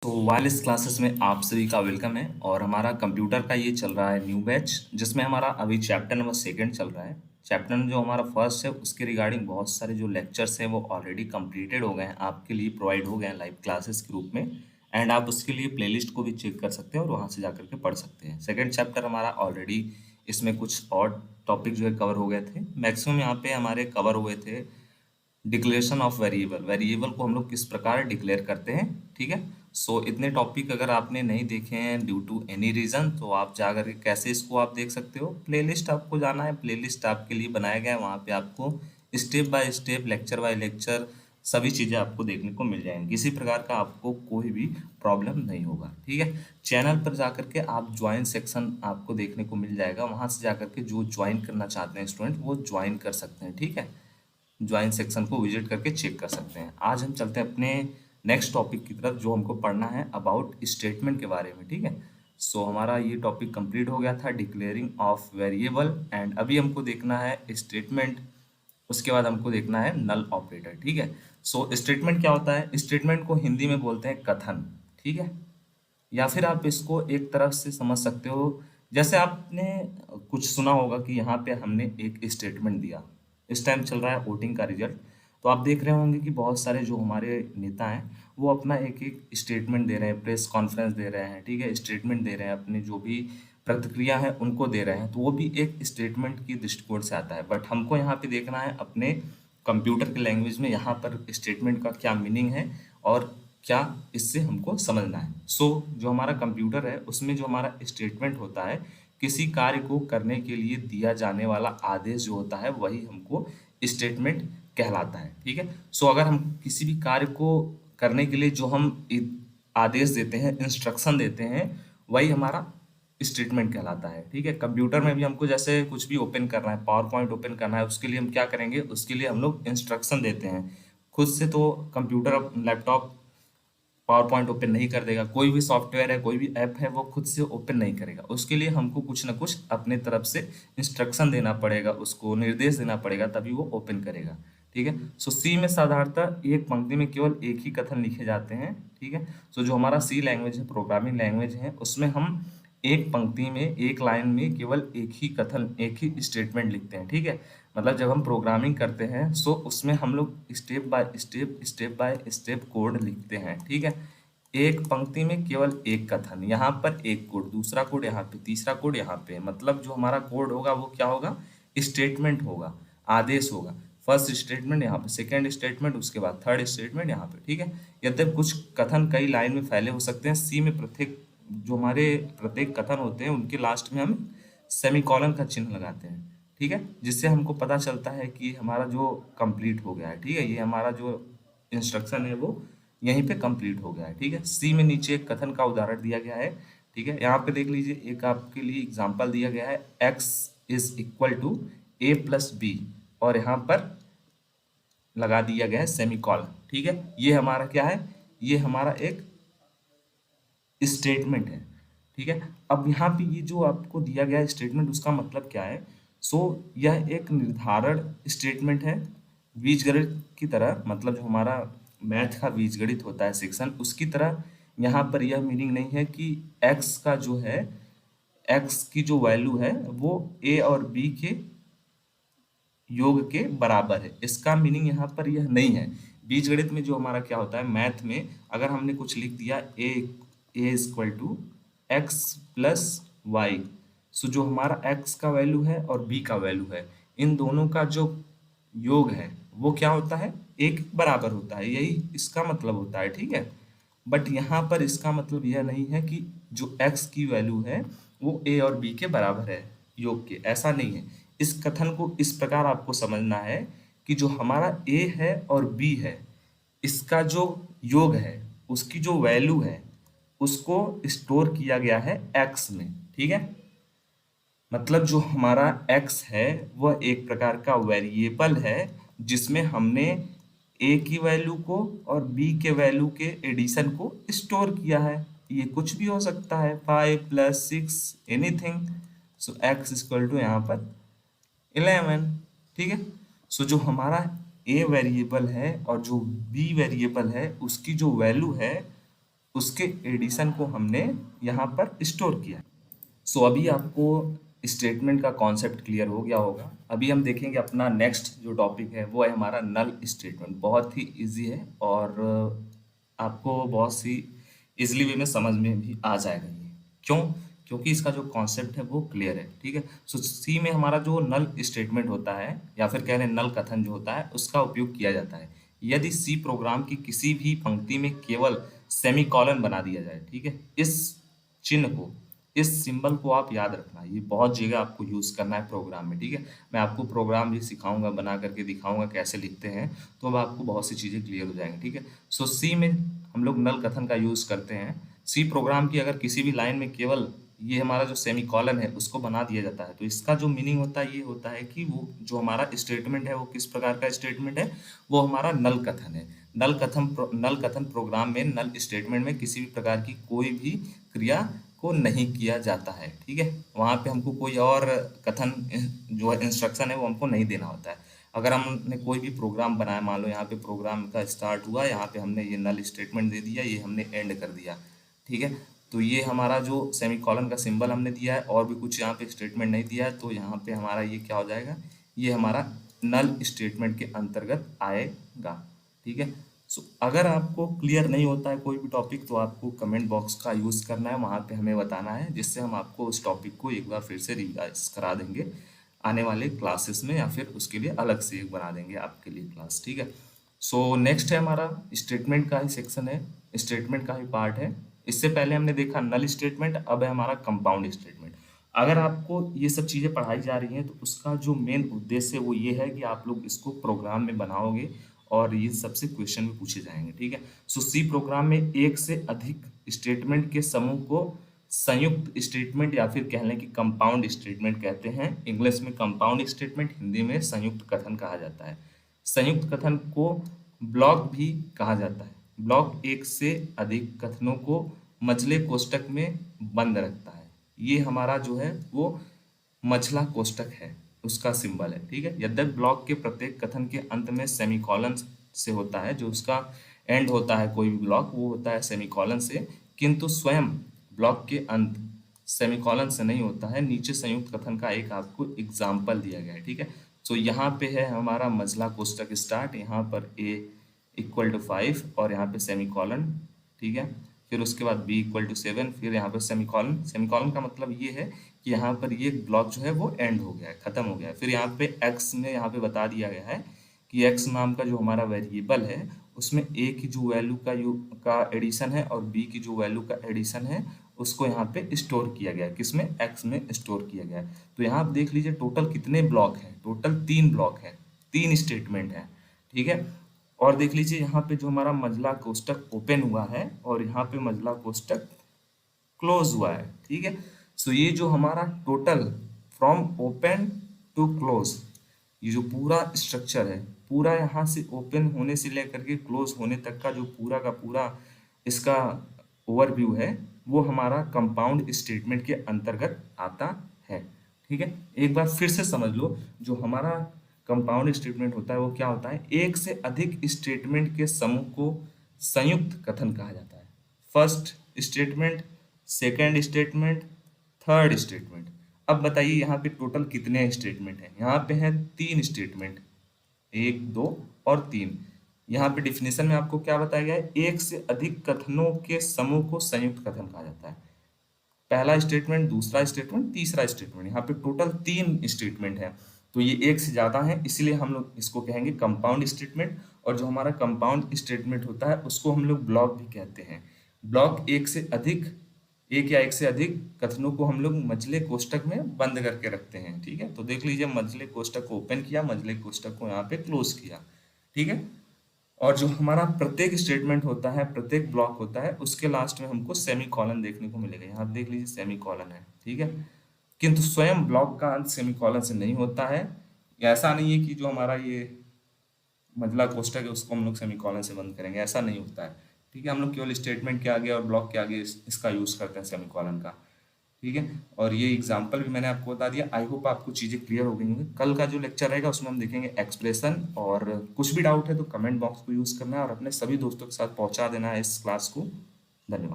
तो wireless classes में आप सभी का वेलकम है और हमारा कंप्यूटर का ये चल रहा है न्यू बैच जिसमें हमारा अभी चैप्टर नंबर सेकंड चल रहा है। चैप्टर जो हमारा फर्स्ट है उसके रिगार्डिंग बहुत सारे जो लेक्चर्स हैं वो ऑलरेडी कंप्लीटेड हो गए हैं, आपके लिए प्रोवाइड हो गए हैं लाइव क्लासेस के रूप में। एंड आप उसके लिए प्लेलिस्ट को भी चेक कर सकते हैं और वहाँ से जाकर के पढ़ सकते हैं। सेकेंड चैप्टर हमारा ऑलरेडी इसमें कुछ और टॉपिक जो है कवर हो गए थे, मैक्सिमम यहाँ पे हमारे कवर हुए थे। डिक्लेरेशन ऑफ वेरिएबल, वेरिएबल को हम लोग किस प्रकार डिक्लेयर करते हैं, ठीक है। सो इतने टॉपिक अगर आपने नहीं देखे हैं ड्यू टू एनी रीज़न तो आप जा करके कैसे इसको आप देख सकते हो। प्लेलिस्ट आपको जाना है, प्लेलिस्ट आपके लिए बनाया गया है, वहाँ पे आपको step by step lecture by lecture सभी चीज़ें आपको देखने को मिल जाएंगी। किसी प्रकार का आपको कोई भी प्रॉब्लम नहीं होगा, ठीक है। चैनल पर जाकर के आप ज्वाइन सेक्शन आपको देखने को मिल जाएगा, वहाँ से जाकर के जो ज्वाइन करना चाहते हैं स्टूडेंट वो ज्वाइन कर सकते हैं, ठीक है। ज्वाइन सेक्शन को विजिट करके चेक कर सकते हैं। आज हम चलते हैं अपने नेक्स्ट टॉपिक की तरफ जो हमको पढ़ना है अबाउट स्टेटमेंट के बारे में, ठीक है। सो हमारा ये टॉपिक कंप्लीट हो गया था डिक्लेयरिंग ऑफ वेरिएबल एंड अभी हमको देखना है स्टेटमेंट, उसके बाद हमको देखना है नल ऑपरेटर, ठीक है। सो स्टेटमेंट क्या होता है? स्टेटमेंट को हिंदी में बोलते हैं कथन, ठीक है। या फिर आप इसको एक तरफ से समझ सकते हो, जैसे आपने कुछ सुना होगा कि यहाँ पे हमने एक स्टेटमेंट दिया। इस टाइम चल रहा है वोटिंग का रिजल्ट, तो आप देख रहे होंगे कि बहुत सारे जो हमारे नेता हैं वो अपना एक एक स्टेटमेंट दे रहे हैं, प्रेस कॉन्फ्रेंस दे रहे हैं, ठीक है, स्टेटमेंट दे रहे हैं, अपने जो भी प्रतिक्रिया है उनको दे रहे हैं, तो वो भी एक स्टेटमेंट की दृष्टिकोण से आता है। बट हमको यहाँ पे देखना है अपने कंप्यूटर के लैंग्वेज में यहाँ पर स्टेटमेंट का क्या मीनिंग है और क्या इससे हमको समझना है। सो जो हमारा कंप्यूटर है उसमें जो हमारा स्टेटमेंट होता है, किसी कार्य को करने के लिए दिया जाने वाला आदेश जो होता है वही हमको स्टेटमेंट कहलाता है, ठीक है। सो अगर हम किसी भी कार्य को करने के लिए जो हम आदेश देते हैं, इंस्ट्रक्शन देते हैं, वही हमारा स्टेटमेंट कहलाता है, ठीक है। कंप्यूटर में भी हमको जैसे कुछ भी ओपन करना है, पावर पॉइंट ओपन करना है, उसके लिए हम क्या करेंगे, उसके लिए हम लोग इंस्ट्रक्शन देते हैं। खुद से तो computer laptop power point open नहीं कर देगा, कोई भी सॉफ्टवेयर है, कोई भी ऐप है, वो खुद से ओपन नहीं करेगा। उसके लिए हमको कुछ ना कुछ अपने तरफ से इंस्ट्रक्शन देना पड़ेगा, उसको निर्देश देना पड़ेगा, तभी वो ओपन करेगा, ठीक है। सो सी में साधारणतः एक पंक्ति में केवल एक ही कथन लिखे जाते हैं, ठीक है। सो जो हमारा सी लैंग्वेज है, प्रोग्रामिंग लैंग्वेज है, उसमें हम एक पंक्ति में एक लाइन में केवल एक ही कथन, एक ही स्टेटमेंट लिखते हैं, ठीक है। मतलब जब हम प्रोग्रामिंग करते हैं सो उसमें हम लोग स्टेप बाय स्टेप कोड लिखते हैं, ठीक है। एक पंक्ति में केवल एक कथन, यहाँ पर एक कोड, दूसरा कोड यहाँ पे, तीसरा कोड यहाँ पे, मतलब जो हमारा कोड होगा वो क्या होगा, स्टेटमेंट होगा, आदेश होगा। फर्स्ट स्टेटमेंट यहाँ पे, सेकेंड स्टेटमेंट, उसके बाद थर्ड स्टेटमेंट यहाँ पे, ठीक है। यद्यपि कुछ कथन कई लाइन में फैले हो सकते हैं, सी में प्रत्येक जो हमारे प्रत्येक कथन होते हैं उनके लास्ट में हम सेमीकोलन का चिन्ह लगाते हैं, ठीक है, जिससे हमको पता चलता है कि हमारा जो कंप्लीट हो गया है, ठीक है, ये हमारा जो इंस्ट्रक्शन है वो यहीं पे कंप्लीट हो गया है, ठीक है। सी में नीचे एक कथन का उदाहरण दिया गया है, ठीक है। यहाँ पे देख लीजिए, एक आपके लिए एग्जाम्पल दिया गया है, x is equal to a plus B, और यहाँ पर लगा दिया गया है सेमीकोलन, ठीक है। ये हमारा क्या है, ये हमारा एक स्टेटमेंट है, ठीक है। अब यहाँ पे ये जो आपको दिया गया है स्टेटमेंट, उसका मतलब क्या है? सो यह एक निर्धारण स्टेटमेंट है, बीजगणित की तरह, मतलब जो हमारा मैथ का बीजगणित होता है सेक्शन, उसकी तरह यहाँ पर यह मीनिंग नहीं है कि x का जो है, x की जो वैल्यू है वो a और b के योग के बराबर है, इसका मीनिंग यहाँ पर यह नहीं है। बीजगणित में जो हमारा क्या होता है, मैथ में अगर हमने कुछ लिख दिया a equal to x plus y, so जो हमारा x का वैल्यू है और b का वैल्यू है, इन दोनों का जो योग है वो क्या होता है, एक बराबर होता है, यही इसका मतलब होता है, ठीक है। बट यहाँ पर इसका मतलब यह नहीं है कि जो x की वैल्यू है वो a और b के बराबर है योग के, ऐसा नहीं है। इस कथन को इस प्रकार आपको समझना है कि जो हमारा a है और b है, इसका जो योग है, उसकी जो वैल्यू है, उसको स्टोर किया गया है x में, ठीक है। मतलब जो हमारा x है वह एक प्रकार का वेरिएबल है जिसमें हमने a की वैल्यू को और b के वैल्यू के एडिशन को स्टोर किया है। ये कुछ भी हो सकता है, 5 + 6 anything. So x equal to यहाँ पर 11, ठीक है। सो जो हमारा a वेरिएबल है और जो b वेरिएबल है उसकी जो वैल्यू है उसके एडिशन को हमने यहाँ पर स्टोर किया। सो अभी आपको स्टेटमेंट का कॉन्सेप्ट क्लियर हो गया होगा। अभी हम देखेंगे अपना नेक्स्ट जो टॉपिक है वो है हमारा नल स्टेटमेंट। बहुत ही इजी है और आपको बहुत सी इजीली वे में समझ में भी आ जाएगा ये। क्यों? क्योंकि इसका जो कॉन्सेप्ट है वो क्लियर है। ठीक है। सो सी में हमारा जो नल स्टेटमेंट होता है या फिर कह लें नल कथन जो होता है उसका उपयोग किया जाता है यदि सी प्रोग्राम की किसी भी पंक्ति में केवल सेमीकॉलन बना दिया जाए। ठीक है। इस चिन्ह को, इस सिंबल को आप याद रखना, ये बहुत जगह आपको यूज करना है प्रोग्राम में। ठीक है। मैं आपको प्रोग्राम भी सिखाऊंगा, बना करके दिखाऊंगा कैसे लिखते हैं, तो अब आपको बहुत सी चीजें क्लियर हो जाएंगी। ठीक है। सो सी में हम लोग नल कथन का यूज करते हैं। सी प्रोग्राम की अगर किसी भी लाइन में केवल ये हमारा जो सेमी कॉलन है उसको बना दिया जाता है तो इसका जो मीनिंग होता है ये होता है कि वो जो हमारा स्टेटमेंट है वो किस प्रकार का स्टेटमेंट है, वो हमारा नल कथन है। नल कथन प्रोग्राम में नल स्टेटमेंट में किसी भी प्रकार की कोई भी क्रिया को नहीं किया जाता है। ठीक है। वहां पे हमको कोई और कथन जो है इंस्ट्रक्शन है वो हमको नहीं देना होता है। अगर हमने कोई भी प्रोग्राम बनाया, मान लो यहाँ पे प्रोग्राम का स्टार्ट हुआ, यहाँ पे हमने ये नल स्टेटमेंट दे दिया, ये हमने एंड कर दिया। ठीक है। तो ये हमारा जो सेमीकोलन का सिंबल हमने दिया है और भी कुछ यहाँ पे स्टेटमेंट नहीं दिया है तो यहाँ पे हमारा ये क्या हो जाएगा, ये हमारा नल स्टेटमेंट के अंतर्गत आएगा। ठीक है। सो अगर आपको क्लियर नहीं होता है कोई भी टॉपिक तो आपको कमेंट बॉक्स का यूज़ करना है, वहाँ पे हमें बताना है जिससे हम आपको उस टॉपिक को एक बार फिर से रिवाइज करा देंगे आने वाले क्लासेस में, या फिर उसके लिए अलग से एक बना देंगे आपके लिए क्लास। ठीक है। सो नेक्स्ट है हमारा स्टेटमेंट का ही सेक्शन है, स्टेटमेंट का ही पार्ट है। इससे पहले हमने देखा नल स्टेटमेंट, अब है हमारा कंपाउंड स्टेटमेंट। अगर आपको ये सब चीज़ें पढ़ाई जा रही हैं तो उसका जो मेन उद्देश्य है वो ये है कि आप लोग इसको प्रोग्राम में बनाओगे और ये सबसे क्वेश्चन में पूछे जाएंगे। ठीक है। सो सी प्रोग्राम में एक से अधिक स्टेटमेंट के समूह को संयुक्त स्टेटमेंट या फिर कह लें कि कंपाउंड स्टेटमेंट कहते हैं। इंग्लिश में कंपाउंड स्टेटमेंट, हिंदी में संयुक्त कथन कहा जाता है। संयुक्त कथन को ब्लॉक भी कहा जाता है। ब्लॉक एक से अधिक कथनों को मझले कोष्टक में बंद रखता है। ये हमारा जो है वो मझला कोष्टक है, उसका सिंबल है। ठीक है। यद्यपि ब्लॉक के प्रत्येक कथन के अंत में सेमीकोलन से होता है, जो उसका एंड होता है कोई भी ब्लॉक वो होता है सेमीकोलन से, किंतु स्वयं ब्लॉक के अंत सेमीकोलन से नहीं होता है। नीचे संयुक्त कथन का एक आपको एग्जाम्पल दिया गया है। ठीक है। सो यहाँ पे है हमारा मझला कोष्टक स्टार्ट, यहाँ पर a इक्वल टू 5 और यहाँ पे सेमीकोलन। ठीक है। फिर उसके बाद b इक्वल टू 7, फिर यहाँ पे सेमीकोलन। सेमीकोलन का मतलब ये है कि यहाँ पर ये ब्लॉक जो है वो एंड हो गया है, खत्म हो गया है। फिर यहाँ पे x में यहाँ पे बता दिया गया है कि x नाम का जो हमारा वेरिएबल है उसमें a की जो वैल्यू का एडिशन है और b की जो वैल्यू का एडिशन है उसको यहाँ पे स्टोर किया गया है। किसमें? x में स्टोर किया गया है। तो यहाँ आप देख लीजिए टोटल कितने ब्लॉक हैं, टोटल 3 ब्लॉक हैं, 3 स्टेटमेंट हैं। ठीक है। और देख लीजिए यहाँ पे जो हमारा मझला कोष्टक ओपन हुआ है और यहाँ पे मझला कोष्टक क्लोज हुआ है। ठीक है। सो ये जो हमारा total from open to close, ये जो पूरा स्ट्रक्चर है, पूरा यहाँ से ओपन होने से लेकर के क्लोज होने तक का जो पूरा का पूरा इसका ओवरव्यू है वो हमारा कंपाउंड स्टेटमेंट के अंतर्गत आता है। ठीक है। एक बार फिर से समझ लो, जो हमारा कंपाउंड स्टेटमेंट होता है वो क्या होता है, एक से अधिक स्टेटमेंट के समूह को संयुक्त कथन कहा जाता है। First statement, second statement, third statement. अब बताइए यहाँ पे टोटल कितने स्टेटमेंट हैं? यहाँ पे हैं 3 स्टेटमेंट, 1, 2 और 3। यहाँ पे डिफिनेशन में आपको क्या बताया गया है, एक से अधिक कथनों के समूह को संयुक्त कथन कहा जाता है। पहला स्टेटमेंट, दूसरा स्टेटमेंट, तीसरा स्टेटमेंट, यहाँ पे टोटल 3 स्टेटमेंट है तो ये एक से ज्यादा है, इसलिए हम लोग इसको कहेंगे कंपाउंड स्टेटमेंट। और जो हमारा कंपाउंड स्टेटमेंट होता है उसको हम लोग ब्लॉक भी कहते हैं। ब्लॉक एक से अधिक, एक या एक से अधिक कथनों को हम लोग मझले कोष्टक में बंद करके रखते हैं। ठीक है। तो देख लीजिए मझले कोष्टक को ओपन किया, मझले कोष्टक को यहाँ पे क्लोज किया। ठीक है। और जो हमारा प्रत्येक स्टेटमेंट होता है, प्रत्येक ब्लॉक होता है, उसके लास्ट में हमको सेमी कॉलन देखने को मिलेगा। यहाँ देख लीजिए सेमी कॉलन है। ठीक है। किंतु स्वयं ब्लॉक का अंत सेमी कॉलन से नहीं होता है। ऐसा नहीं है कि जो हमारा ये मझला कोष्टक है उसको हम लोग सेमी कॉलन से बंद करेंगे, ऐसा नहीं होता है। ठीक है। हम लोग केवल स्टेटमेंट के आगे और ब्लॉक के आगे इसका यूज करते हैं सेमी कॉलन का। ठीक है। और ये एग्जाम्पल भी मैंने आपको बता दिया। आई होप आपको चीज़ें क्लियर हो गई होंगी। कल का जो लेक्चर रहेगा उसमें हम देखेंगे एक्सप्रेशन, और कुछ भी डाउट है तो कमेंट बॉक्स को यूज़ करना है और अपने सभी दोस्तों के साथ पहुंचा देना है इस क्लास को। धन्यवाद।